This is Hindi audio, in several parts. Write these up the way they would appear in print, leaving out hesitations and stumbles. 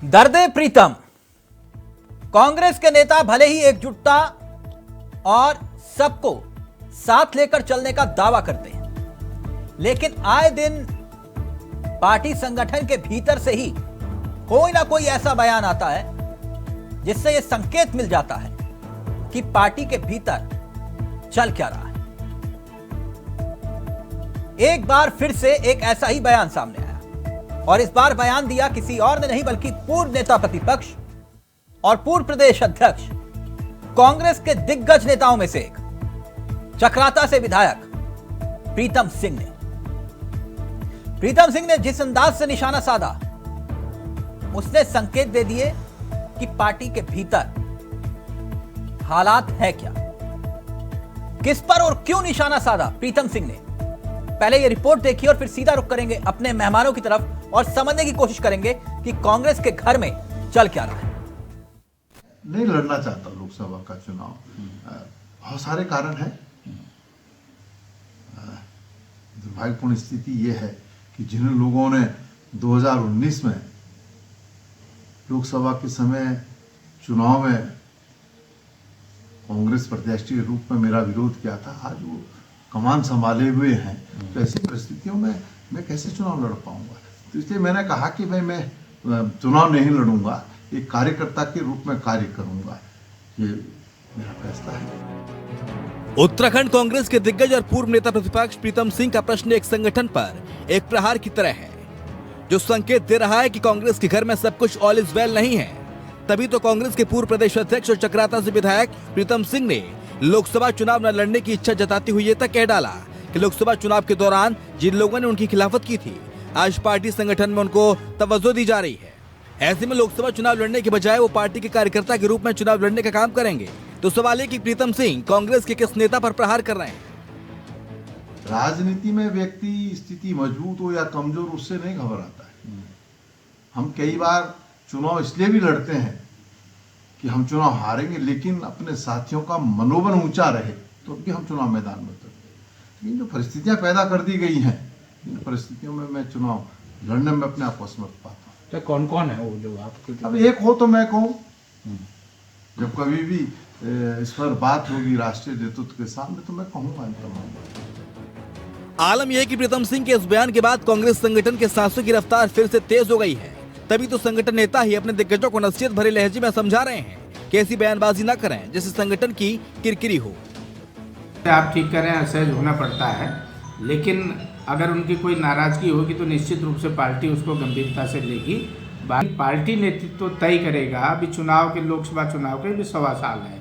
दर्द प्रीतम। कांग्रेस के नेता भले ही एकजुटता और सबको साथ लेकर चलने का दावा करते हैं, लेकिन आए दिन पार्टी संगठन के भीतर से ही कोई ना कोई ऐसा बयान आता है जिससे यह संकेत मिल जाता है कि पार्टी के भीतर चल क्या रहा है। एक बार फिर से एक ऐसा ही बयान सामने आया और इस बार बयान दिया किसी और ने नहीं बल्कि पूर्व नेता प्रतिपक्ष और पूर्व प्रदेश अध्यक्ष कांग्रेस के दिग्गज नेताओं में से एक चक्राता से विधायक प्रीतम सिंह ने। प्रीतम सिंह ने जिस अंदाज से निशाना साधा, उसने संकेत दे दिए कि पार्टी के भीतर हालात है क्या, किस पर और क्यों निशाना साधा प्रीतम सिंह ने। पहले ये रिपोर्ट देखिए और फिर सीधा रुख करेंगे अपने मेहमानों की तरफ और समझने की कोशिश करेंगे कि कांग्रेस के घर में चल क्या रहा है। नहीं लड़ना चाहता लोकसभा का चुनाव। बहुत सारे कारण हैं। दुर्भाग्यपूर्ण स्थिति यह है कि जिन लोगों ने 2019 में लोकसभा के समय चुनाव में कांग्रेस प्रत्याशी के रूप में मेरा विरोध किया था, आज वो कमान संभाले हुए हैं। तो ऐसी परिस्थितियों में मैं कैसे चुनाव लड़ पाऊंगा। तो इसलिए मैंने कहा कि भाई मैं चुनाव नहीं लड़ूंगा, एक कार्यकर्ता के रूप में कार्य करूंगा। ये मेरा फैसला है। उत्तराखंड कांग्रेस के दिग्गज और पूर्व नेता प्रतिपक्ष प्रीतम सिंह का प्रश्न एक संगठन पर एक प्रहार की तरह है, जो संकेत दे रहा है कि कांग्रेस के घर में सब कुछ ऑल इज वेल नहीं है। तभी तो कांग्रेस के पूर्व प्रदेश अध्यक्ष और चक्राता से विधायक प्रीतम सिंह ने लोकसभा चुनाव न लड़ने की इच्छा जताते हुए ये तक कह डाला कि लोकसभा चुनाव के दौरान जिन लोगों ने उनकी खिलाफत की थी, आज पार्टी संगठन में उनको तवज्जो दी जा रही है। ऐसे में लोकसभा चुनाव लड़ने के बजाय वो पार्टी के कार्यकर्ता के रूप में चुनाव लड़ने का काम करेंगे। तो सवाल है कि प्रीतम सिंह कांग्रेस के किस नेता पर प्रहार कर रहे हैं। राजनीति में व्यक्ति स्थिति मजबूत हो या कमजोर, उससे नहीं घबराता है। हम कई बार चुनाव इसलिए भी लड़ते हैं कि हम चुनाव हारेंगे, लेकिन अपने साथियों का मनोबल ऊंचा रहे तो भी हम चुनाव मैदान में उतरते हैं। लेकिन जो परिस्थितियां पैदा कर दी गई हैं, इन परिस्थितियों में मैं चुनाव लड़ने में अपने आप को असमर्थ पाता हूँ। तो कौन कौन है वो जो आपके? अब एक हो तो मैं कहूँ, जब कभी भी इस पर बात होगी राष्ट्रीय नेतृत्व के सामने तो मैं कहूँगा। आलम यह है कि प्रीतम सिंह के इस बयान के बाद कांग्रेस संगठन के सांसों की रफ्तार फिर से तेज हो गई है। तभी तो संगठन नेता ही अपने दिग्गजों को नसीहत भरे लहजे में समझा रहे हैं कि ऐसी बयानबाजी न करें जिससे संगठन की किरकिरी हो। आप ठीक करें, असहज होना पड़ता है, लेकिन अगर उनकी कोई नाराजगी होगी तो निश्चित रूप से पार्टी उसको गंभीरता से लेगी। पार्टी नेतृत्व तय करेगा। अभी चुनाव के, लोकसभा चुनाव के भी 1.25 साल है।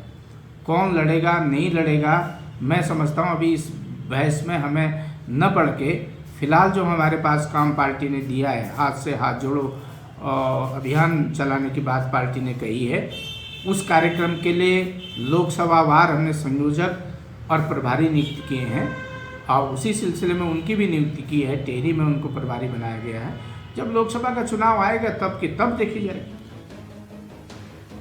कौन लड़ेगा नहीं लड़ेगा, मैं समझता हूँ अभी इस बहस में हमें न पड़ के, फिलहाल जो हमारे पास काम पार्टी ने दिया है, हाथ से हाथ जोड़ो अभियान चलाने की बात पार्टी ने कही है, उस कार्यक्रम के लिए लोकसभा वार हमने संयोजक और प्रभारी नियुक्त किए हैं और उसी सिलसिले में उनकी भी नियुक्ति की है। टेहरी में उनको प्रभारी बनाया गया है। जब लोकसभा का चुनाव आएगा तब की तब देखी जाएगी।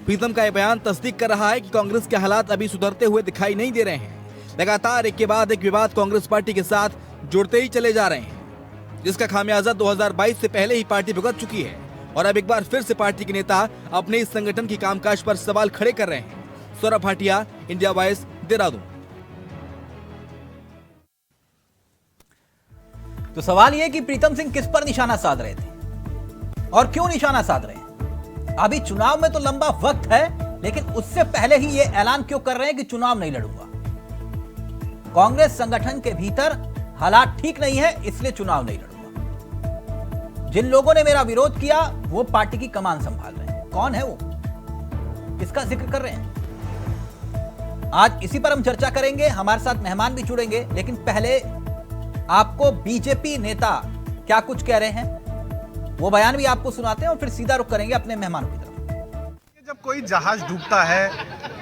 प्रीतम का यह बयान तस्दीक कर रहा है कि कांग्रेस के हालात अभी सुधरते हुए दिखाई नहीं दे रहे हैं। लगातार एक के बाद एक विवाद कांग्रेस पार्टी के साथ जुड़ते ही चले जा रहे हैं, जिसका खामियाजा 2022 से पहले ही पार्टी भुगत चुकी है और अब एक बार फिर से पार्टी के नेता अपने इस संगठन की कामकाज पर सवाल खड़े कर रहे हैं। Saurabh Bhatia, India voice, Dehradun. तो सवाल यह कि प्रीतम सिंह किस पर निशाना साध रहे थे और क्यों निशाना साध रहे हैं। अभी चुनाव में तो लंबा वक्त है, लेकिन उससे पहले ही यह ऐलान क्यों कर रहे हैं कि चुनाव नहीं लड़ूंगा। कांग्रेस संगठन के भीतर हालात ठीक नहीं है, इसलिए चुनाव नहीं लड़ूंगा। जिन लोगों ने मेरा विरोध किया वो पार्टी की कमान संभाल रहे हैं। कौन है वो, इसका जिक्र कर रहे हैं। आज इसी पर हम चर्चा करेंगे। हमारे साथ मेहमान भी जुड़ेंगे, लेकिन पहले आपको बीजेपी नेता क्या कुछ कह रहे हैं वो बयान भी आपको सुनाते हैं और फिर सीधा रुख करेंगे अपने मेहमानों की तरफ। जब कोई जहाज डूबता है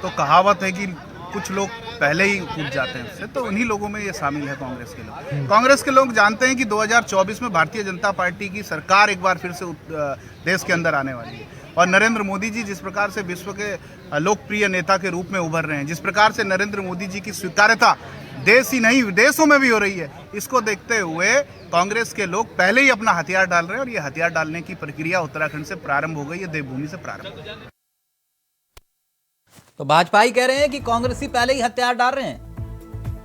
तो कहावत है कि कुछ लोग पहले ही कूद जाते हैं उससे, तो उन्हीं लोगों में ये शामिल है कांग्रेस के लोग। कांग्रेस के लोग जानते हैं कि 2024 में भारतीय जनता पार्टी की सरकार एक बार फिर से देश के अंदर आने वाली है और नरेंद्र मोदी जी जिस प्रकार से विश्व के लोकप्रिय नेता के रूप में उभर रहे हैं, जिस प्रकार से नरेंद्र मोदी जी की स्वीकार्यता देश ही नहीं विदेशों में भी हो रही है। इसको देखते हुए कांग्रेस के लोग पहले ही अपना हथियार डाल रहे हैं और ये हथियार डालने की प्रक्रिया उत्तराखंड से प्रारंभ हो गई है, देवभूमि से प्रारंभ हो गई। तो भाजपा ही कह रहे हैं कि कांग्रेसी पहले ही हथियार डाल रहे हैं,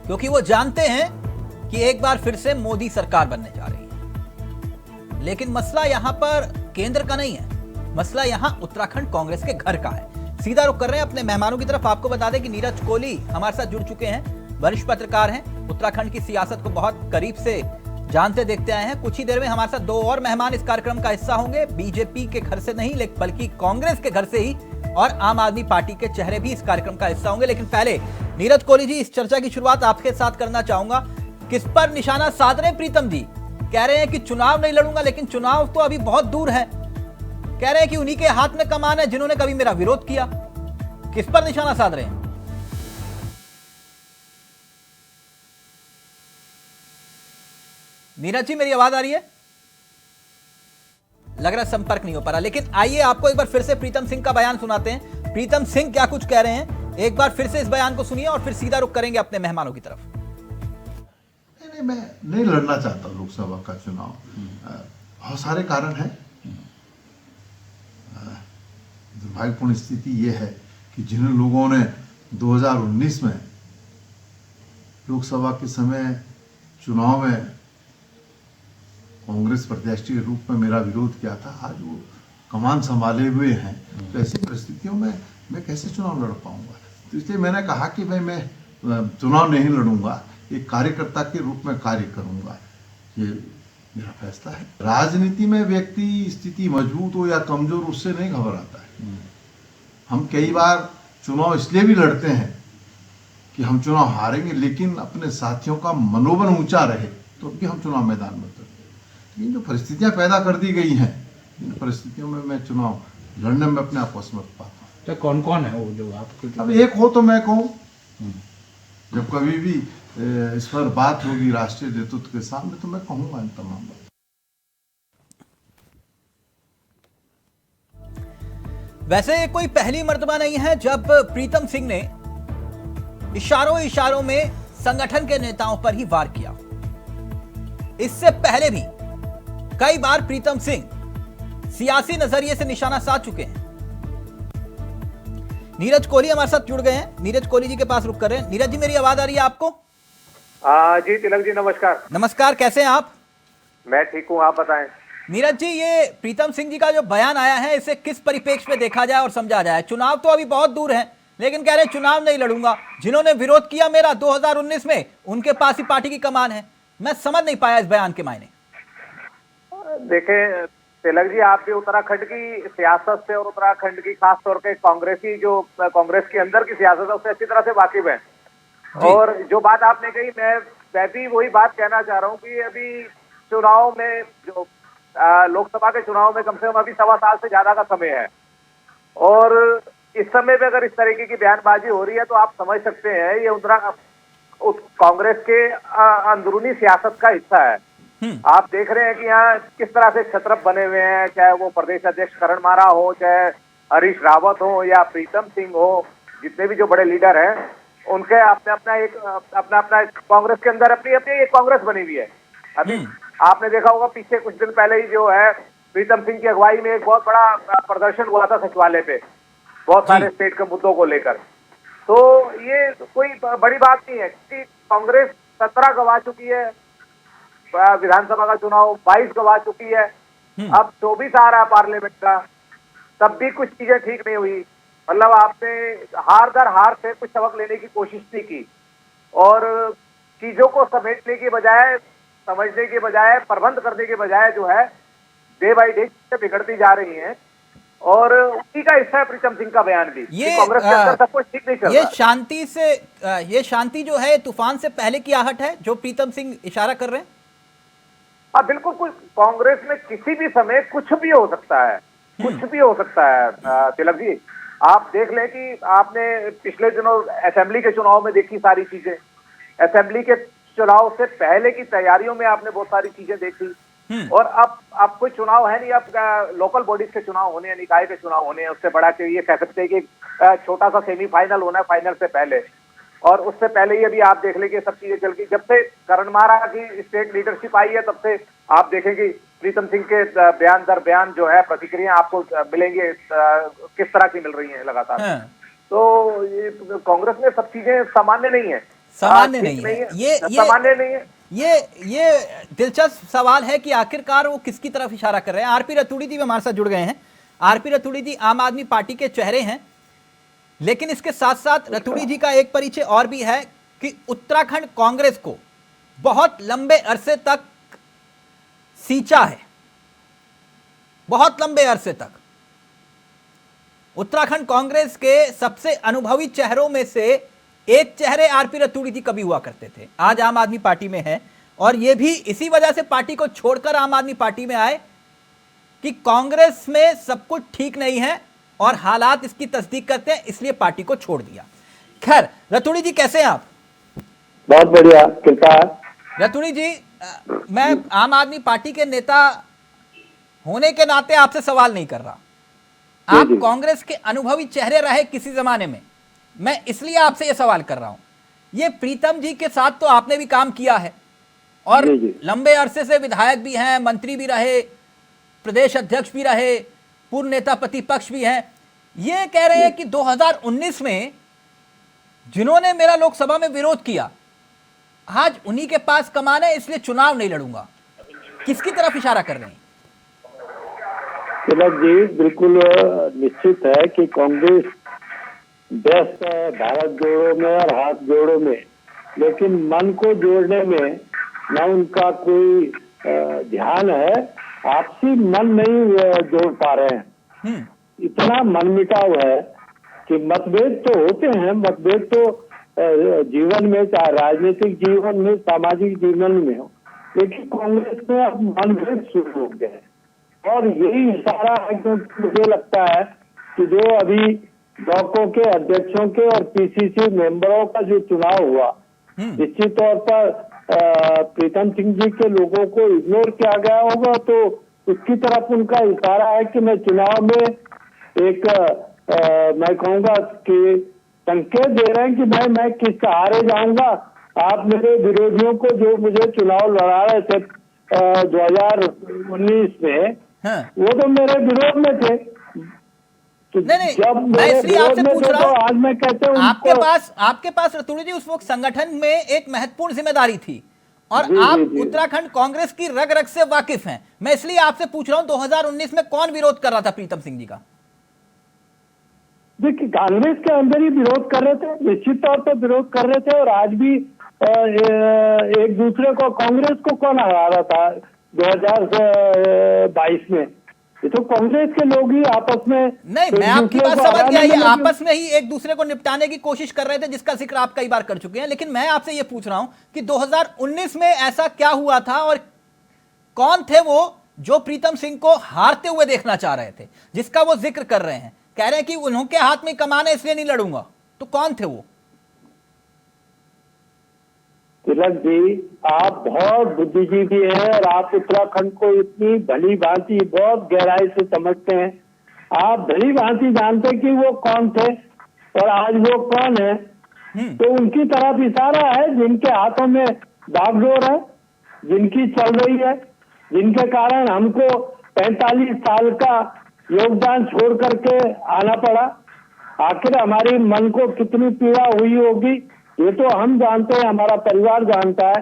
क्योंकि वो जानते हैं कि एक बार फिर से मोदी सरकार बनने जा रही है। लेकिन मसला यहां पर केंद्र का नहीं है, मसला यहां उत्तराखंड कांग्रेस के घर का है। सीधा रुख कर रहे हैं अपने मेहमानों की तरफ। आपको बता दें कि नीरज कोहली हमारे साथ जुड़ चुके हैं, वरिष्ठ पत्रकार हैं, उत्तराखंड की सियासत को बहुत करीब से जानते देखते आए हैं। कुछ ही देर में हमारे साथ दो और मेहमान इस कार्यक्रम का हिस्सा होंगे, बीजेपी के घर से नहीं बल्कि कांग्रेस के घर से ही, और आम आदमी पार्टी के चेहरे भी इस कार्यक्रम का हिस्सा होंगे। लेकिन पहले नीरज कोहली जी, इस चर्चा की शुरुआत आपके साथ करना चाहूंगा। किस पर निशाना साध रहे हैं प्रीतम जी? कह रहे हैं कि चुनाव नहीं लड़ूंगा, लेकिन चुनाव तो अभी बहुत दूर है। कह रहे हैं कि उन्हीं के हाथ में कमान है जिन्होंने कभी मेरा विरोध किया। किस पर निशाना साध रहे हैं? नीरज जी, मेरी आवाज आ रही है? लग रहा संपर्क नहीं हो पा रहा, लेकिन आइए आपको एक बार फिर से प्रीतम सिंह का बयान सुनाते हैं। प्रीतम सिंह क्या कुछ कह रहे हैं, एक बार फिर से इस बयान को सुनिए और फिर सीधा रुख करेंगे अपने मेहमानों की तरफ। नहीं, मैं नहीं लड़ना चाहता लोकसभा का चुनाव। बहुत सारे कारण हैं। दुर्भाग्यपूर्ण स्थिति यह है कि जिन लोगों ने 2019 में लोकसभा के समय चुनाव में कांग्रेस प्रत्याशी के रूप में मेरा विरोध किया था, आज वो कमान संभाले हुए हैं। तो ऐसी परिस्थितियों में मैं कैसे चुनाव लड़ पाऊंगा? तो इसलिए मैंने कहा कि भाई मैं चुनाव नहीं लड़ूंगा, एक कार्यकर्ता के रूप में कार्य करूंगा। ये मेरा फैसला है। राजनीति में व्यक्ति स्थिति मजबूत हो या कमजोर, उससे नहीं घबराता है। हम कई बार चुनाव इसलिए भी लड़ते हैं कि हम चुनाव हारेंगे, लेकिन अपने साथियों का मनोबल ऊंचा रहे तो भी हम चुनाव मैदान में उतरते हैं। लेकिन जो परिस्थितियां पैदा कर दी गई हैं, इन परिस्थितियों में मैं चुनाव लड़ने में अपने आप को असमर्थ पाता हूँ। तो कौन कौन है वो जो आपको? अब एक हो तो मैं कहूँ, जब कभी भी इस पर बात होगी राष्ट्रीय नेतृत्व के सामने तो मैं कहूंगा इन तमाम बात। वैसे ये कोई पहली मर्तबा नहीं है जब प्रीतम सिंह ने इशारों में संगठन के नेताओं पर ही वार किया। इससे पहले भी कई बार प्रीतम सिंह सियासी नजरिए से निशाना साध चुके हैं। नीरज कोहली हमारे साथ जुड़ गए हैं, नीरज कोहली जी के पास रुक कर रहे हैं। नीरज जी, मेरी आवाज आ रही है आपको? जी तिलक जी, नमस्कार। नमस्कार, कैसे हैं आप? मैं ठीक हूँ, आप बताएं। नीरज जी, ये प्रीतम सिंह जी का जो बयान आया है, इसे किस परिप्रेक्ष्य में देखा जाए और समझा जाए? चुनाव तो अभी बहुत दूर है, लेकिन कह रहे हैं चुनाव नहीं लड़ूंगा। जिन्होंने विरोध किया मेरा 2019 में, उनके पास ही पार्टी की कमान है। मैं समझ नहीं पाया इस बयान के मायने। देखें तिलक जी, आप भी उत्तराखंड की सियासत से और उत्तराखंड की खास तौर पे कांग्रेसी जो कांग्रेस के अंदर की सियासत है उससे अच्छी तरह से वाकिफ है। और जो बात आपने कही, मैं भी वही बात कहना चाह रहा हूँ कि अभी चुनाव में जो लोकसभा के चुनाव में कम से कम अभी 1.25 साल से ज्यादा का समय है, और इस समय पे अगर इस तरीके की बयानबाजी हो रही है तो आप समझ सकते हैं ये कांग्रेस के अंदरूनी सियासत का हिस्सा है। आप देख रहे हैं कि यहाँ किस तरह से क्षत्रप बने हुए हैं, चाहे वो प्रदेश अध्यक्ष करण मारा हो, चाहे हरीश रावत हो या प्रीतम सिंह हो, जितने भी जो बड़े लीडर हैं उनके अपना कांग्रेस के अंदर अपनी एक कांग्रेस बनी हुई है। अभी आपने देखा होगा पीछे कुछ दिन पहले ही जो है प्रीतम सिंह की अगुवाई में एक बहुत बड़ा प्रदर्शन हुआ था सचिवालय पे, बहुत सारे स्टेट के मुद्दों को लेकर। तो ये कोई बड़ी बात नहीं है कि कांग्रेस 17 गवा चुकी है, विधानसभा का चुनाव 22 गवा चुकी है, अब 24 आ रहा है पार्लियामेंट का, तब भी कुछ चीजें ठीक नहीं हुई। मतलब आपने हार दर हार से कुछ सबक लेने की कोशिश नहीं की और चीजों को समेटने की बजाय, समझने के बजाय, प्रबंध करने के बजाय जो है डे बाई डे बिगड़ती जा रही हैं। और उसी का हिस्सा है प्रीतम सिंह का बयान भी। ये कांग्रेस के अंदर सब कुछ ठीक नहीं चल रहा। ये शांति जो है तूफान से पहले की आहट है जो प्रीतम सिंह इशारा कर रहे हैं। हाँ बिल्कुल, कुछ कांग्रेस में किसी भी समय कुछ भी हो सकता है, कुछ भी हो सकता है। तिलक जी, आप देख लें कि आपने पिछले दिनों असेंबली के चुनाव में देखी सारी चीजें, असेंबली के चुनाव से पहले की तैयारियों में आपने बहुत सारी चीजें देखी, और अब कोई चुनाव है नहीं, अब लोकल बॉडीज के चुनाव होने हैं, निकाय के चुनाव होने हैं। उससे बड़ा कि ये कह सकते हैं कि छोटा सा सेमीफाइनल होना है फाइनल से पहले। और उससे पहले ही अभी आप देख लें कि सब चीजें चल गई। जब से करण मारा की स्टेट लीडरशिप आई है, तब से आप देखेंगे प्रीतम सिंह के बयान दर बयान जो है प्रतिक्रिया आपको मिलेंगे किस तरह की मिल रही है लगातार। तो ये कांग्रेस में सब चीजें सामान्य नहीं है, सामान्य नहीं है, ये सामान्य नहीं है। ये दिलचस्प सवाल है कि आखिरकार वो किसकी तरफ इशारा कर रहे हैं। आरपी रतूड़ी जी भी हमारे साथ जुड़ गए हैं। आरपी रतूड़ी जी आम आदमी पार्टी के चेहरे हैं, लेकिन इसके साथ साथ रतूड़ी जी का एक परिचय और भी है कि उत्तराखंड कांग्रेस को बहुत लंबे अरसे तक सींचा है, बहुत लंबे अरसे तक। उत्तराखंड कांग्रेस के सबसे अनुभवी चेहरों में से एक चेहरे आरपी रतूड़ी जी कभी हुआ करते थे, आज आम आदमी पार्टी में है, और यह भी इसी वजह से पार्टी को छोड़कर आम आदमी पार्टी में आए कि कांग्रेस में सब कुछ ठीक नहीं है और हालात इसकी तस्दीक करते हैं, इसलिए पार्टी को छोड़ दिया। खैर, रतूड़ी जी कैसे हैं आप? बहुत बढ़िया, कृपा। रतूड़ी जी, मैं आम आदमी पार्टी के नेता होने के नाते आपसे सवाल नहीं कर रहा, आप कांग्रेस के अनुभवी चेहरे रहे किसी जमाने में, मैं इसलिए आपसे यह सवाल कर रहा हूं। ये प्रीतम जी के साथ तो आपने भी काम किया है और लंबे अरसे से विधायक भी हैं, मंत्री भी रहे, प्रदेश अध्यक्ष भी रहे, पूर्व नेता प्रतिपक्ष भी हैं। ये कह रहे हैं कि 2019 में जिन्होंने मेरा लोकसभा में विरोध किया, आज उन्हीं के पास कमान है, इसलिए चुनाव नहीं लड़ूंगा। किसकी तरफ इशारा कर रहे हैं? तिलक जी, बिल्कुल निश्चित है कि कांग्रेस व्यस्त है भारत जोड़ो में और हाथ जोड़ो में, लेकिन मन को जोड़ने में न उनका कोई ध्यान है, आपसी मन नहीं जोड़ पा रहे हैं। इतना मनमुटाव है कि मतभेद तो होते हैं, मतभेद तो जीवन में, चाहे राजनीतिक जीवन में, सामाजिक जीवन में हो, लेकिन कांग्रेस में अब मनभेद शुरू हो गए और यही इशारा है। क्योंकि मुझे लगता है कि जो अभी ब्लॉकों के अध्यक्षों के और पीसीसी मेंबरों का जो चुनाव हुआ, निश्चित तौर पर प्रीतम सिंह जी के लोगों को इग्नोर किया गया होगा, तो उसकी तरफ उनका इशारा है कि मैं चुनाव में एक मैं कहूँगा कि संकेत दे रहे हैं कि मैं किस सहारे जाऊंगा। आप मेरे विरोधियों को जो मुझे चुनाव लड़ा रहे थे 2019 में, वो तो मेरे विरोध में थे। तो नहीं, जब मैं इसलिए आपसे पूछ रहा हूं, तो आज मैं कहते हूँ आपके पास रतूड़ी जी उस वक्त संगठन में एक महत्वपूर्ण जिम्मेदारी थी और आप उत्तराखंड कांग्रेस की रग रग से वाकिफ हैं। मैं इसलिए आपसे पूछ रहा हूं 2019 में कौन विरोध कर रहा था प्रीतम सिंह जी का? देखिए, कांग्रेस के अंदर ही विरोध कर रहे थे, निश्चित तौर पर विरोध कर रहे थे। और आज भी एक दूसरे को, कांग्रेस को कौन हरा रहा था 2022 में? ये तो कांग्रेस के लोग ही आपस में। नहीं, मैं आपकी बात समझ गया, ये आपस में ही एक दूसरे को निपटाने की कोशिश कर रहे थे, जिसका जिक्र आप कई बार कर चुके हैं। लेकिन मैं आपसे ये पूछ रहा हूं कि 2019 में ऐसा क्या हुआ था और कौन थे वो जो प्रीतम सिंह को हारते हुए देखना चाह रहे थे, जिसका वो जिक्र कर रहे हैं, कह रहे हैं कि उनके हाथ में कमान है इसलिए नहीं लड़ूंगा, तो कौन थे वो? तिलक जी, आप बहुत बुद्धिजीवी हैं और आप उत्तराखंड को इतनी भली भांति, बहुत गहराई से समझते हैं। आप भली भांति जानते हैं कि वो कौन थे और आज वो कौन है। तो उनकी तरफ इशारा है जिनके हाथों में बागडोर है, जिनकी चल रही है, जिनके कारण हमको 45 साल का योगदान छोड़ करके आना पड़ा। आखिर हमारी मन को कितनी पीड़ा हुई होगी ये तो हम जानते हैं, हमारा परिवार जानता है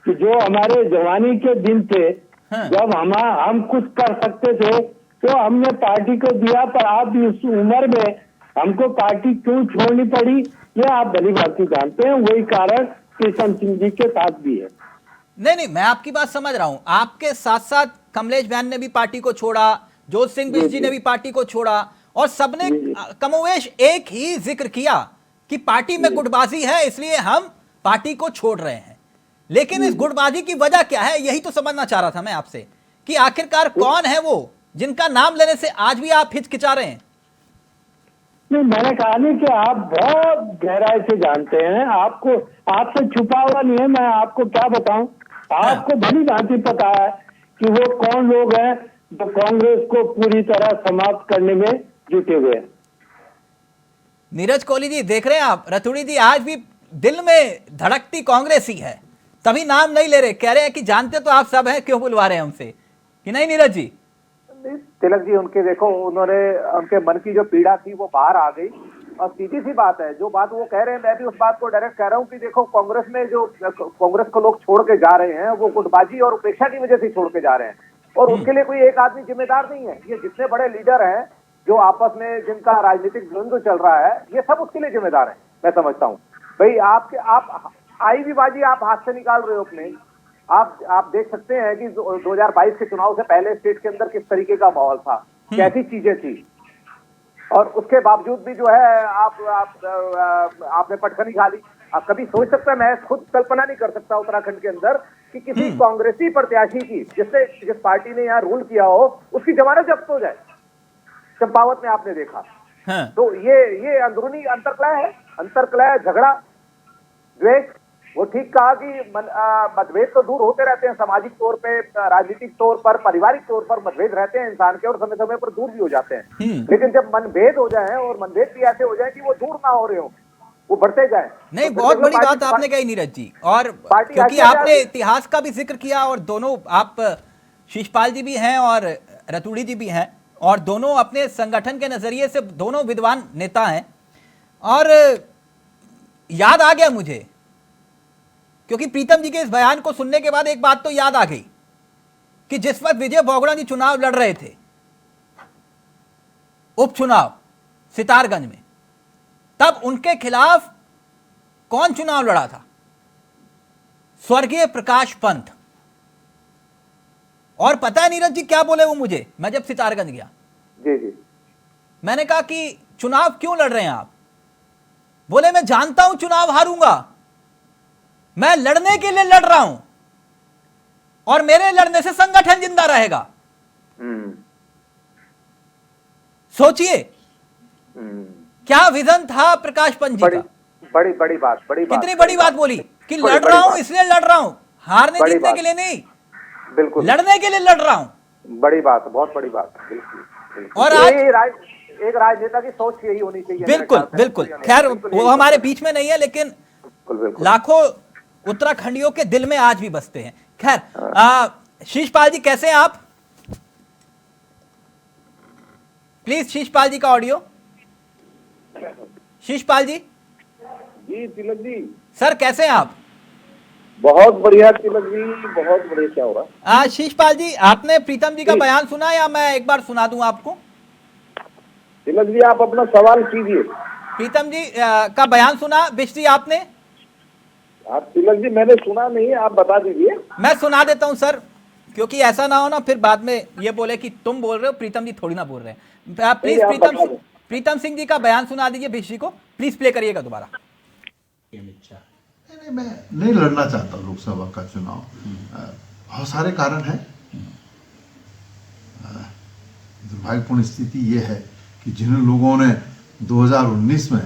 कि जो हमारे जवानी के दिन थे, जब हम कुछ कर सकते थे तो हमने पार्टी को दिया, पर आप इस उम्र में हमको पार्टी क्यों छोड़नी पड़ी ये आप भली भांति जानते हैं। वही कारण प्रीतम सिंह जी के साथ भी है। नहीं, मैं आपकी बात समझ रहा हूं। आपके साथ साथ कमलेश बयान ने भी पार्टी को छोड़ा, जोत सिंह बिष्ट जी ने भी पार्टी को छोड़ा और सबने कमोवेश एक ही जिक्र किया कि पार्टी में गुटबाजी है इसलिए हम पार्टी को छोड़ रहे हैं। लेकिन इस गुटबाजी की वजह क्या है, यही तो समझना चाह रहा था मैं आपसे कि आखिरकार कौन है वो जिनका नाम लेने से आज भी आप हिचकिचा रहे हैं? नहीं, मैंने कहा नहीं कि आप बहुत गहराई से जानते हैं, आपको आपसे छुपा हुआ नहीं है। मैं आपको क्या बताऊं, आपको भली भांति पता है कि वो कौन लोग हैं जो कांग्रेस को पूरी तरह समाप्त करने में जुटे हुए हैं। नीरज कोहली जी, देख रहे हैं आप, रतूड़ी जी आज भी दिल में धड़कती कांग्रेस ही है, तभी नाम नहीं ले रहे, कह रहे हैं कि जानते तो आप सब हैं, क्यों बुलवा रहे हैं हमसे, कि नहीं नीरज जी? तिलक जी, उनके देखो, उन्होंने उनके मन की जो पीड़ा थी वो बाहर आ गई, और सीधी सी बात है, जो बात वो कह रहे हैं मैं भी उस बात को डायरेक्ट कह रहा हूँ कि देखो, कांग्रेस में जो कांग्रेस को लोग छोड़ के जा रहे हैं वो गुटबाजी और उपेक्षा की वजह से छोड़ के जा रहे हैं, और उसके लिए कोई एक आदमी जिम्मेदार नहीं है। ये जितने बड़े लीडर हैं जो आपस में जिनका राजनीतिक द्वंद्व चल रहा है, ये सब उसके लिए जिम्मेदार है, मैं समझता हूँ। भाई आप आई भी बाजी आप हाथ से निकाल रहे हो अपने। आप देख सकते हैं कि 2022 के चुनाव से पहले स्टेट के अंदर किस तरीके का माहौल था, कैसी चीजें थी, और उसके बावजूद भी जो है आपने पटखनी खा ली। आप कभी सोच सकते हैं, मैं खुद कल्पना नहीं कर सकता उत्तराखंड के अंदर कि किसी कांग्रेसी प्रत्याशी की जिस पार्टी ने यहाँ रूल किया हो उसकी जमानत जब्त हो जाए। चंपावत में आपने देखा। हाँ। तो ये अंदरूनी अंतरकलह है, अंतरकलह, झगड़ा, द्वेष। वो ठीक कहा कि मतभेद तो दूर होते रहते हैं, सामाजिक तौर पे, राजनीतिक तौर पर, पारिवारिक तौर पर मतभेद रहते हैं इंसान के, और समय समय पर दूर भी हो जाते हैं। लेकिन जब मनभेद हो जाए, और मनभेद भी ऐसे हो जाए कि वो दूर ना हो रहे हो, वो बढ़ते जाए, नहीं, तो बहुत बड़ी बात आपने कही नीरज जी। और क्योंकि आपने इतिहास का भी जिक्र किया, और दोनों, आप शीशपाल जी भी हैं और रतूड़ी जी भी हैं, और दोनों अपने संगठन के नजरिए से दोनों विद्वान नेता हैं। और याद आ गया मुझे, क्योंकि प्रीतम जी के इस बयान को सुनने के बाद एक बात तो याद आ गई कि जिस वक्त विजय बोगड़ा जी चुनाव लड़ रहे थे, उपचुनाव सितारगंज में, तब उनके खिलाफ कौन चुनाव लड़ा था? स्वर्गीय प्रकाश पंत। और पता है नीरज जी क्या बोले वो मुझे, मैं जब सितारगंज गया, जी, मैंने कहा कि चुनाव क्यों लड़ रहे हैं आप? बोले मैं जानता हूं चुनाव हारूंगा, मैं लड़ने के लिए लड़ रहा हूं, और मेरे लड़ने से संगठन जिंदा रहेगा। सोचिए क्या विजन था प्रकाश पंत जी का। बड़ी बात, कितनी बड़ी बात बोली कि लड़ रहा हूं, इसलिए लड़ रहा हूं, हारने जीतने के लिए नहीं, बिल्कुल लड़ने के लिए लड़ रहा हूं। बड़ी बात, बहुत बड़ी बात, बिल्कुल। और आज एक राजनेता की सोच यही होनी चाहिए। बिल्कुल। खैर वो हमारे बीच में नहीं है, लेकिन लाखों उत्तराखंडियों के दिल में आज भी बसते हैं। खैर, शीशपाल जी कैसे हैं आप? प्लीज शीशपाल जी का ऑडियो। शीशपाल जी। जी तिलक जी। सर कैसे हैं आप? बहुत बढ़िया तिलक जी, बहुत बढ़िया। क्या हो रहा? शीशपाल जी, आपने प्रीतम जी का बयान सुना, या मैं एक बार सुना दूं आपको? तिलक जी आप अपना सवाल कीजिए। प्रीतम जी का बयान सुना बिश्ती आपने? आप तिलक जी, मैंने सुना नहीं, आप बता दीजिए। मैं सुना देता हूं सर, क्योंकि ऐसा ना हो ना फिर बाद में ये बोले कि तुम बोल रहे हो, प्रीतम जी थोड़ी ना बोल रहे हैं। प्लीज प्रीतम सिंह जी का बयान सुना दीजिए बिश्ती को, प्लीज प्ले करिएगा दोबारा। नहीं, मैं नहीं लड़ना चाहता लोकसभा का चुनाव। बहुत सारे कारण हैं। दुर्भाग्यपूर्ण स्थिति ये है कि जिन लोगों ने 2019 में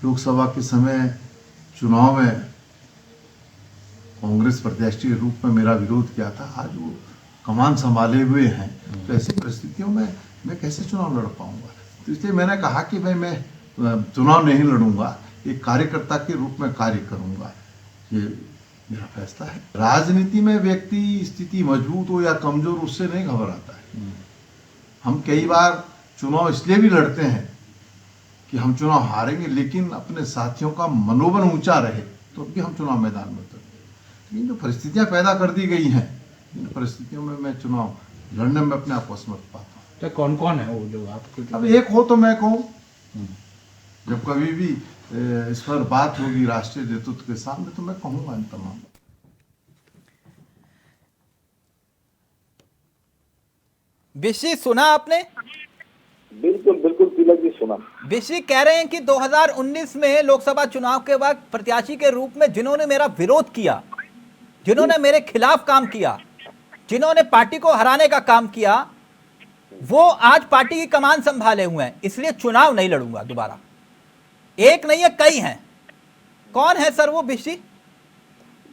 लोकसभा के समय चुनाव में कांग्रेस प्रत्याशी के रूप में मेरा विरोध किया था, आज वो कमान संभाले हुए हैं। तो ऐसी परिस्थितियों में मैं कैसे चुनाव लड़ पाऊंगा? तो इसलिए मैंने कहा कि भाई मैं चुनाव नहीं लड़ूंगा, एक कार्यकर्ता के रूप में कार्य करूंगा। ये मेरा फैसला है। राजनीति में व्यक्ति स्थिति मजबूत हो या कमजोर, उससे नहीं घबराता है। हम कई बार चुनाव इसलिए भी लड़ते हैं कि हम चुनाव हारेंगे, लेकिन अपने साथियों का मनोबल ऊंचा रहे तो भी हम चुनाव मैदान में उतरते हैं। लेकिन जो परिस्थितियां पैदा कर दी गई हैं, इन परिस्थितियों में मैं चुनाव लड़ने में अपने आप को असमर्थ पाता हूँ। तो कौन कौन है वो जो आपको? अब एक हो तो मैं कहूँ, जब कभी भी इस पर बात होगी राष्ट्रीय नेतृत्व के सामने तो मैं कहूँगा इन तमाम। बिश्ती सुना आपने? बिल्कुल बिल्कुल तिलक जी सुना। बिश्ती कह रहे हैं कि 2019 में लोकसभा चुनाव के वक्त प्रत्याशी के रूप में जिन्होंने मेरा विरोध किया, जिन्होंने मेरे खिलाफ काम किया, जिन्होंने पार्टी को हराने का काम किया, वो आज पार्टी की कमान संभाले हुए हैं, इसलिए चुनाव नहीं लड़ूंगा दोबारा। एक नहीं है, कई हैं। कौन है सर वो बिश्ती?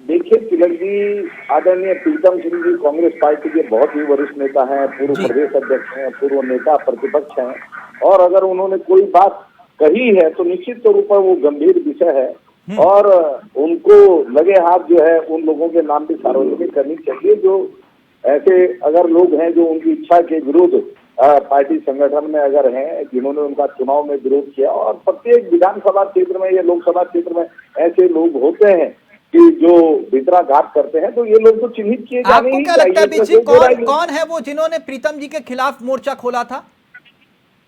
देखिए तिलक जी, आदरणीय प्रीतम सिंह जी कांग्रेस पार्टी के बहुत ही वरिष्ठ नेता हैं, पूर्व प्रदेश अध्यक्ष हैं, पूर्व नेता प्रतिपक्ष हैं, और अगर उन्होंने कोई बात कही है तो निश्चित तौर पर वो गंभीर विषय है और उनको लगे हाथ जो है उन लोगों के नाम भी सार्वजनिक करनी चाहिए जो ऐसे अगर लोग हैं जो उनकी इच्छा के विरुद्ध पार्टी संगठन में अगर हैं जिन्होंने उनका चुनाव में विरोध किया और प्रत्येक विधानसभा क्षेत्र में या लोकसभा क्षेत्र में ऐसे लोग होते हैं कि जो भितराघात करते हैं तो ये लोग तो चिन्हित किए जाने आपको ही क्या लगता है चाहिए। बीची कौन है वो जिन्होंने प्रीतम जी के खिलाफ मोर्चा खोला था?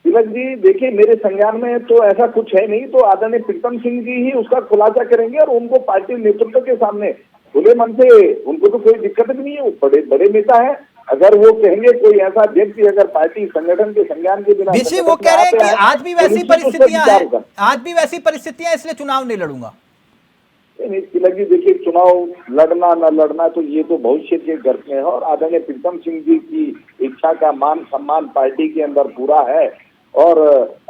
तिलक जी देखिए मेरे संज्ञान में तो ऐसा कुछ है नहीं, तो आदरणीय प्रीतम सिंह जी ही उसका खुलासा करेंगे और उनको पार्टी नेतृत्व के सामने खुले मन से, उनको तो कोई दिक्कत नहीं है, वो बड़े बड़े नेता है। अगर वो कहेंगे कोई ऐसा व्यक्ति अगर पार्टी संगठन के संज्ञान के बिना बीची वो कह रहे हैं कि आज भी वैसी परिस्थितियां हैं, आज भी वैसी परिस्थितियां इसलिए चुनाव नहीं लड़ूंगा। नहीं तिलक जी देखिए चुनाव लड़ना न लड़ना तो ये तो भविष्य के गर्भ में है और आदरणीय प्रीतम सिंह जी की इच्छा का मान सम्मान पार्टी के अंदर पूरा है और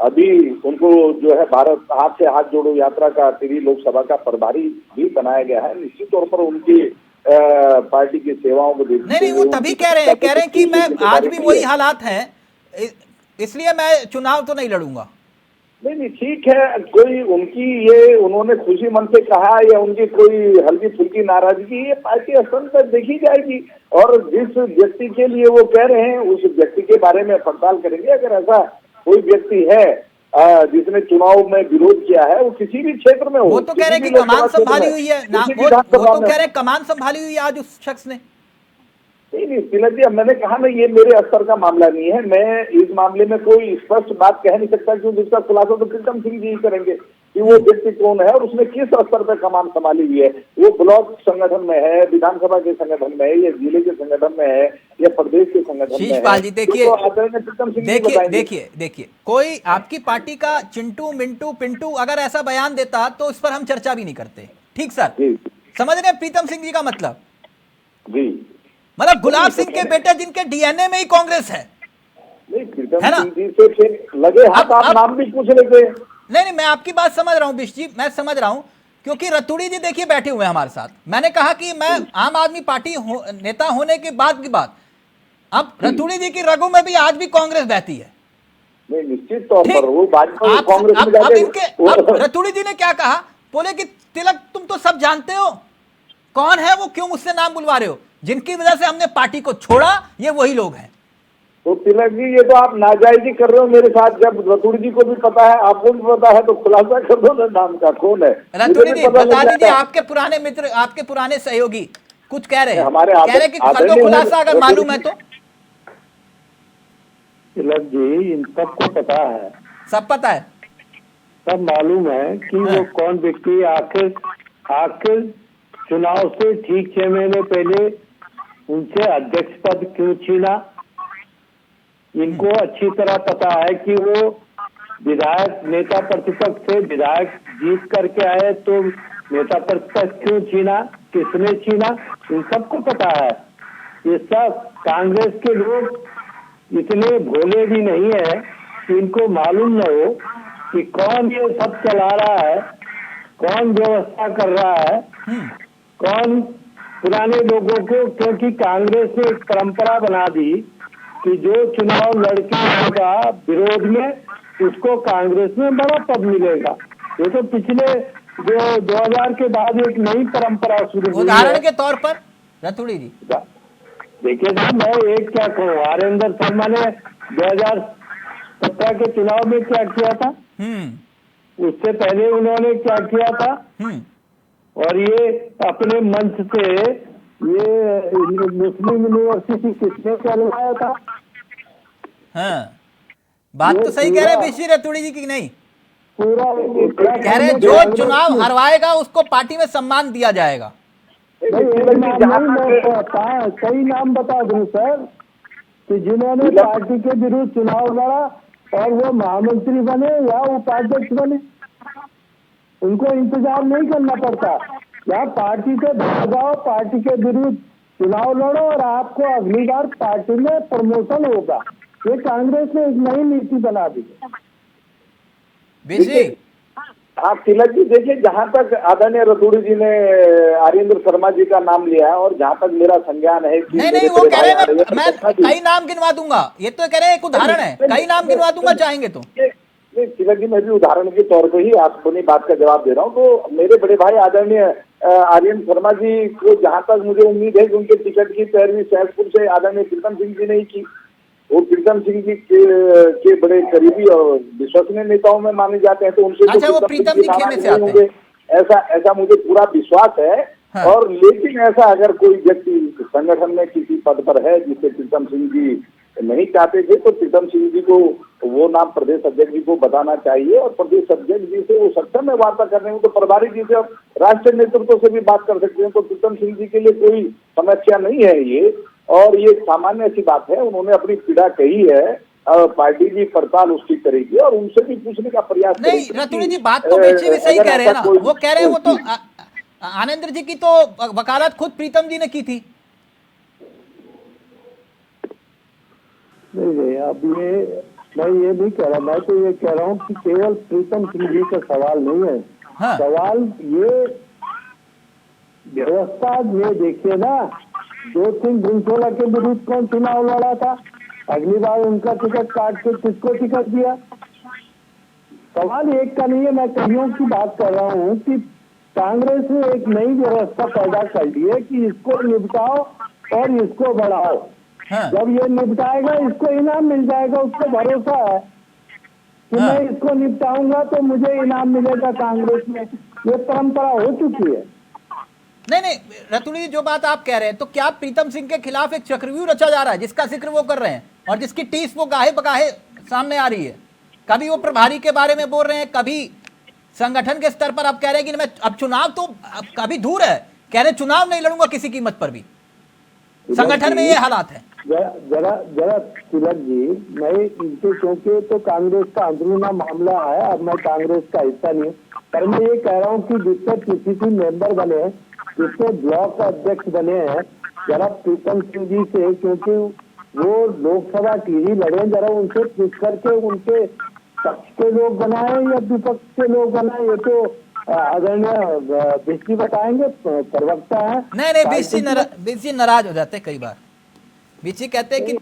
अभी उनको जो है भारत हाथ से हाथ जोड़ो यात्रा का टिहरी लोकसभा का प्रभारी भी बनाया गया है। निश्चित तौर पर उनकी पार्टी की सेवाओं को देखते नहीं वो तभी कह रहे हैं कि मैं आज भी वही हालात है इसलिए मैं चुनाव तो नहीं लड़ूंगा। नहीं ठीक है, कोई उनकी ये उन्होंने खुशी मन से कहा या उनकी कोई हल्की फुल्की नाराजगी ये पार्टी स्तर पर देखी जाएगी और जिस व्यक्ति के लिए वो कह रहे हैं उस व्यक्ति के बारे में पड़ताल करेंगे। अगर ऐसा कोई व्यक्ति है जिसने चुनाव में विरोध किया है वो किसी भी क्षेत्र में हो, वो तो कह रहे हैं कि कमान संभाली हुई है ना, वो तो कह रहे हैं कमान संभाली हुई है आज उस शख्स ने। नहीं तिलक जी मैंने कहा ना ये मेरे स्तर का मामला नहीं है, मैं इस मामले में कोई स्पष्ट बात कह नहीं सकता क्योंकि इसका खुलासा तो प्रीतम सिंह जी करेंगे कि वो व्यक्ति कौन है और उसने किस स्तर पर कमान संभाली हुई है। वो ब्लॉक संगठन में है, विधानसभा के संगठन में है या जिले के संगठन में है या प्रदेश के संगठन में है। जी देखिए कोई आपकी पार्टी का चिंटू मिंटू पिंटू अगर ऐसा बयान देता तो इस पर हम चर्चा भी नहीं करते। ठीक सर, समझ रहे प्रीतम सिंह जी का मतलब? जी मतलब गुलाब सिंह के बेटे जिनके डीएनए में ही कांग्रेस है। नहीं प्रीतम सिंह जी से फिर लगे हाथ आप नाम भी पूछ लेते। नहीं मैं आपकी बात समझ रहा हूं बिश जी, मैं समझ रहा हूं क्योंकि रतूड़ी जी देखिए बैठे हुए हैं हमारे साथ। मैंने कहा कि मैं आम आदमी पार्टी नेता होने के बाद की बात, अब रतूड़ी जी की रगों में भी आज भी कांग्रेस बहती है। नहीं निश्चित तौर पर वो भाजपा कांग्रेस में जाके रतूड़ी जी ने क्या कहा, बोले कि तिलक तुम तो सब जानते हो कौन है वो, क्यों मुझसे नाम बुलवा रहे हो, जिनकी वजह से हमने पार्टी को छोड़ा ये वही लोग हैं। तो तिलक जी ये तो आप नाजायजी कर रहे हो मेरे साथ, जब रतूड़ी जी को भी पता है आपको भी पता है तो खुलासा कर दो ना नाम का कौन है। रतूड़ी जी बता दीजिए, आपके पुराने मित्र आपके पुराने सहयोगी कुछ कह रहे हैं, कह रहे कि कर दो खुलासा अगर मालूम है तो। तिलक जी इन सबको पता है, सब पता है, सब मालूम है कि वो कौन व्यक्ति आखिर चुनाव से ठीक 6 महीने पहले उनसे अध्यक्ष पद क्यों छीना। इनको अच्छी तरह पता है कि वो विधायक नेता प्रतिपक्ष से विधायक जीत करके आए तो नेता प्रतिपक्ष क्यों छीना, किसने छीना, इन सबको पता है। ये सब कांग्रेस के लोग इतने भोले भी नहीं है कि इनको मालूम न हो कि कौन ये सब चला रहा है, कौन व्यवस्था कर रहा है, कौन पुराने लोगों को, क्योंकि कांग्रेस ने एक परंपरा बना दी कि जो चुनाव लड़के होगा विरोध में उसको कांग्रेस में बड़ा पद मिलेगा। ये तो पिछले जो 2000 के बाद एक नई परंपरा शुरू हुई। उदाहरण के तौर पर रतूड़ी जी देखिए ना, मैं एक क्या कहूँ, हरेंद्र शर्मा ने 2017 के चुनाव में क्या किया था, उससे पहले उन्होंने क्या किया था, और ये अपने मंच से ये मुस्लिम यूनिवर्सिटी किसने चलवाया था। हाँ, बात तो सही कह रहे हैं बिशी रतूड़ी जी की नहीं, पूरा कह रहे जो चुनाव हरवाएगा उसको पार्टी में सम्मान दिया जाएगा। कई नाम बता दूं सर कि जिन्होंने पार्टी के विरुद्ध चुनाव लड़ा और वो महामंत्री बने या उपाध्यक्ष बने, उनको इंतजार नहीं करना पड़ता। या पार्टी से भाग जाओ, पार्टी के विरुद्ध चुनाव लड़ो और आपको अगली बार पार्टी में प्रमोशन होगा। ये कांग्रेस ने एक नई नीति बना दी है। आप तिलक जी देखिए, जहाँ तक आदरणीय रतूड़ी जी ने आर्येंद्र शर्मा जी का नाम लिया है और जहाँ तक मेरा संज्ञान है कि नहीं वो कह रहे हैं मैं कई नाम गिनवा दूंगा, ये तो कह रहे हैं एक उदाहरण है, कई नाम गिनवा दूंगा चाहेंगे तो। तिलक जी, मैं भी उदाहरण के तौर पे ही आप अपनी बात का जवाब दे रहा हूँ। तो मेरे बड़े भाई आदरणीय आर्यन शर्मा जी को जहां तक मुझे उम्मीद है कि उनके टिकट की पैरवी सहसपुर से आदरणीय प्रीतम सिंह जी ने की। वो प्रीतम सिंह जी के बड़े करीबी और विश्वसनीय नेताओं में माने जाते हैं, तो उनसे अच्छा, वो प्रीतम जी खेमे से आते हैं। ऐसा मुझे पूरा विश्वास है। हाँ। और लेकिन ऐसा अगर कोई व्यक्ति संगठन में किसी पद पर है जिसे प्रीतम सिंह जी नहीं चाहते थे, तो प्रीतम सिंह जी को वो नाम प्रदेश अध्यक्ष जी को बताना चाहिए, और प्रदेश अध्यक्ष जी से वो सक्षम है वार्ता करने में, तो प्रभारी जी से और राष्ट्रीय नेतृत्व से भी बात कर सकते हैं। तो प्रीतम सिंह जी के लिए कोई समस्या नहीं है ये, और ये सामान्य सी बात है। उन्होंने अपनी पीड़ा कही है, पार्टी की पड़ताल उसकी करेगी और उनसे भी पूछने का प्रयास नहीं रतुड़ी जी, बात तो बेची भी सही कह रहे हैं ना। वो कह रहे हैं वो तो आनंद जी की तो वकालत खुद प्रीतम जी ने की थी। नहीं, अब ये मैं ये नहीं कह रहा, मैं तो ये कह रहा हूँ कि केवल प्रीतम सिंह जी का सवाल नहीं है। हाँ। सवाल ये व्यवस्था में देखिए ना, 2016 के विरुद्ध कौन चुनाव लड़ा था, अगली बार उनका टिकट काट के किसको टिकट दिया। सवाल एक का नहीं है, मैं कईयों की बात कर रहा हूँ कि कांग्रेस ने एक नई व्यवस्था पैदा कर दी है कि इसको निपटाओ और इसको बढ़ाओ। हाँ। जब ये निपटाएगा इसको इनाम मिल जाएगा, उसको भरोसा है कि हाँ। मैं इसको निपटाऊंगा तो मुझे इनाम मिलेगा। कांग्रेस में ये परंपरा हो चुकी है। नहीं रतुड़ी जी, जो बात आप कह रहे हैं, तो क्या प्रीतम सिंह के खिलाफ एक चक्रव्यूह रचा जा रहा है जिसका जिक्र वो कर रहे हैं और जिसकी टीस वो गाहे बगाहे सामने आ रही है? कभी वो प्रभारी के बारे में बोल रहे हैं, कभी संगठन के स्तर पर आप कह रहे हैं कि मैं अब चुनाव तो अब कभी दूर है, कह रहे चुनाव नहीं लड़ूंगा किसी कीमत पर भी। संगठन में ये हालात है। जरा तिलक जी, मैं इनके क्योंकि तो कांग्रेस का अंदरूना मामला है, अब मैं कांग्रेस का हिस्सा नहीं हूँ, पर मैं ये कह रहा हूँ कि जिससे पीसीसी मेंबर बने, जिससे ब्लॉक अध्यक्ष बने हैं, जरा प्रीतम सिंह जी से, क्योंकि वो लोकसभा टीवी लड़े, जरा उनसे पूछ करके उनके पक्ष के लोग बनाए या विपक्ष के लोग बनाए, ये तो आदरणीय बिस्सी बताएंगे, प्रवक्ता है। नहीं बीसी नाराज हो जाते कई बार। बीसी कहते हैं कि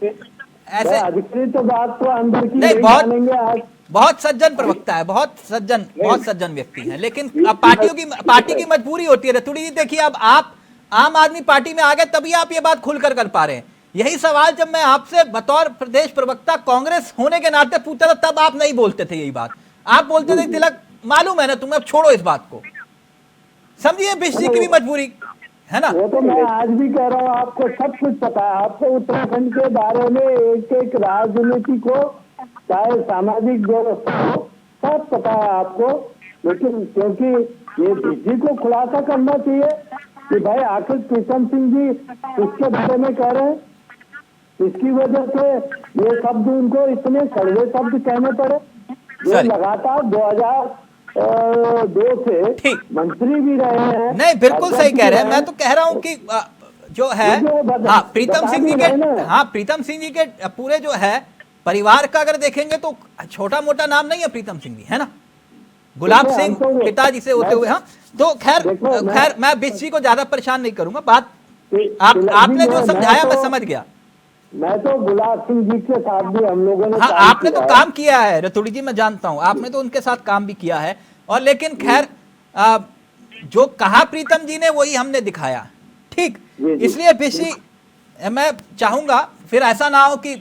ऐसे अधिकृत बात तो अंदर की नहीं, बहुत सज्जन प्रवक्ता है, बहुत सज्जन व्यक्ति है, लेकिन अब पार्टी की मजबूरी होती है। रतुड़ी जी देखिए, अब आप आम आदमी पार्टी में आ गए तभी आप ये बात खुलकर कर पा रहे हैं। यही सवाल जब मैं आपसे बतौर प्रदेश प्रवक्ता कांग्रेस होने के नाते पूछता था, तब आप नहीं बोलते थे यही बात। आप बोलते थे तिलक मालूम है ना तुम्हें, अब छोड़ो इस बात को। समझिए बिस्सी की भी मजबूरी है ना। वो तो मैं आज भी कह रहा हूँ, आपको सब कुछ पता है। आपको उत्तराखंड के बारे में एक राजनीति को, चाहे सामाजिक व्यवस्था हो, सब पता है आपको। लेकिन क्योंकि ये बिस्सी को खुलासा करना चाहिए कि भाई आखिर प्रीतम सिंह जी इसके बारे में कह रहे हैं, इसकी वजह से ये शब्द उनको इतने कड़वे शब्द कहने पड़े। ये लगातार 2002 से मंत्री भी रहे हैं। नहीं बिल्कुल सही कह रहे हैं। मैं तो कह रहा हूं कि जो है प्रीतम सिंह जी के पूरे जो है परिवार का अगर देखेंगे तो छोटा मोटा नाम नहीं है प्रीतम सिंह जी, है ना। गुलाब सिंह पिताजी से होते हुए। हाँ, तो खैर मैं बिस्सी को ज्यादा परेशान नहीं करूंगा। बात आपने जो समझाया मैं समझ गया। मैं तो गुलाब सिंह जी के साथ भी हम लोगों ने, हाँ, आपने तो काम किया है रतुड़ी जी, मैं जानता हूं, आपने तो उनके साथ काम भी किया है। और लेकिन खैर जो कहा प्रीतम जी ने वही हमने दिखाया, ठीक। इसलिए बिस्सी मैं चाहूंगा फिर ऐसा ना हो कि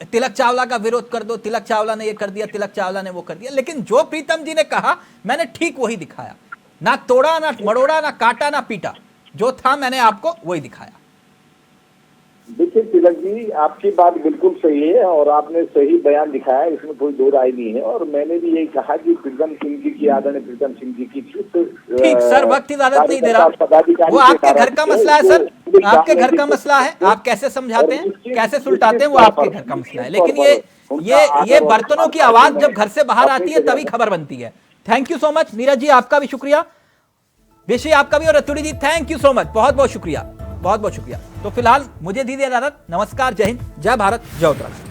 तिलक चावला का विरोध कर दो, तिलक चावला ने ये कर दिया, तिलक चावला ने वो कर दिया। लेकिन जो प्रीतम जी ने कहा मैंने ठीक वही दिखाया, ना तोड़ा ना मड़ोड़ा, ना काटा ना पीटा, जो था मैंने आपको वही दिखाया। देखिए तिलक जी, आपकी बात बिल्कुल सही है और आपने सही बयान दिखाया, इसमें कोई दो राय नहीं है। और मैंने भी यही कहा कि प्रीतम सिंह जी की आदरणीय प्रीतम सिंह जी की ठीक सर, वक्त इजाजत नहीं दे रहा, वो आपके घर का मसला है सर, आपके घर का मसला है। आप कैसे समझाते हैं, कैसे सुलटाते हैं, वो आपके घर का मसला है। लेकिन ये बर्तनों की आवाज जब घर से बाहर आती है तभी खबर बनती है। Thank you so much Neeraj ji, आपका भी शुक्रिया, विषय आपका भी, और Ratudi ji thank you so much, बहुत बहुत शुक्रिया, बहुत बहुत शुक्रिया। तो फिलहाल मुझे दीजिए इजाजत, नमस्कार, जय हिंद, जय भारत, जय उत्तराखंड।